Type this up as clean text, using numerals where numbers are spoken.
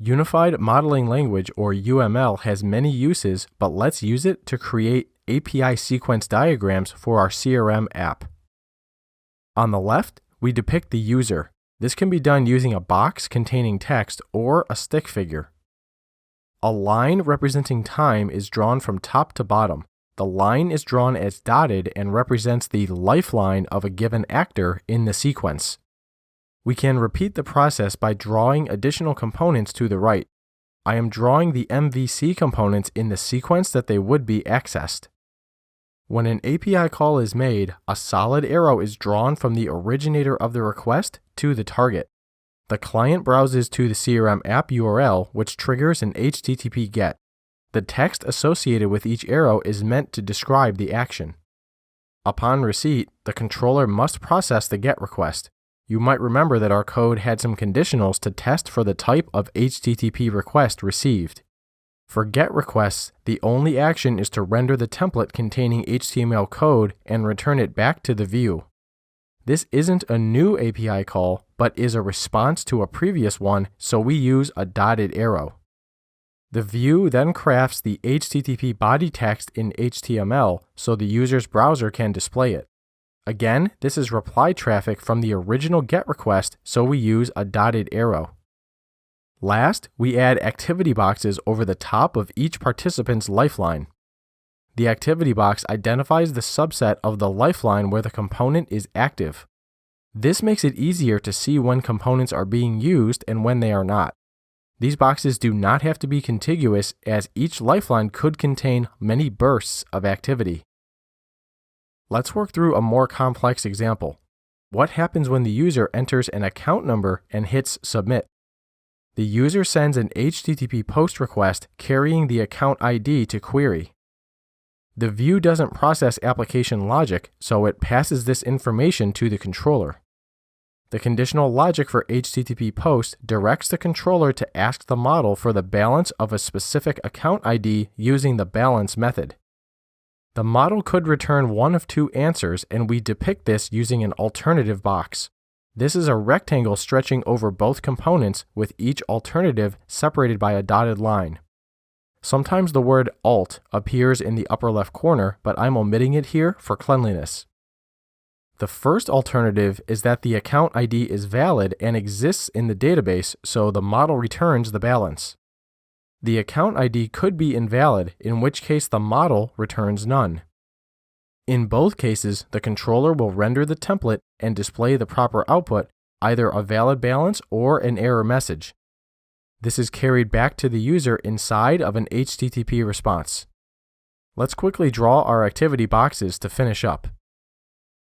Unified Modeling Language, or UML, has many uses, but let's use it to create API sequence diagrams for our CRM app. On the left, we depict the user. This can be done using a box containing text or a stick figure. A line representing time is drawn from top to bottom. The line is drawn as dotted and represents the lifeline of a given actor in the sequence. We can repeat the process by drawing additional components to the right. I am drawing the MVC components in the sequence that they would be accessed. When an API call is made, a solid arrow is drawn from the originator of the request to the target. The client browses to the CRM app URL, which triggers an HTTP GET. The text associated with each arrow is meant to describe the action. Upon receipt, the controller must process the GET request. You might remember that our code had some conditionals to test for the type of HTTP request received. For GET requests, the only action is to render the template containing HTML code and return it back to the view. This isn't a new API call, but is a response to a previous one, so we use a dotted arrow. The view then crafts the HTTP body text in HTML so the user's browser can display it. Again, this is reply traffic from the original GET request, so we use a dotted arrow. Last, we add activity boxes over the top of each participant's lifeline. The activity box identifies the subset of the lifeline where the component is active. This makes it easier to see when components are being used and when they are not. These boxes do not have to be contiguous, as each lifeline could contain many bursts of activity. Let's work through a more complex example. What happens when the user enters an account number and hits Submit? The user sends an HTTP post request carrying the account ID to query. The view doesn't process application logic, so it passes this information to the controller. The conditional logic for HTTP post directs the controller to ask the model for the balance of a specific account ID using the balance method. The model could return one of two answers, and we depict this using an alternative box. This is a rectangle stretching over both components, with each alternative separated by a dotted line. Sometimes the word alt appears in the upper left corner, but I'm omitting it here for cleanliness. The first alternative is that the account ID is valid and exists in the database, so the model returns the balance. The account ID could be invalid, in which case the model returns none. In both cases, the controller will render the template and display the proper output, either a valid balance or an error message. This is carried back to the user inside of an HTTP response. Let's quickly draw our activity boxes to finish up.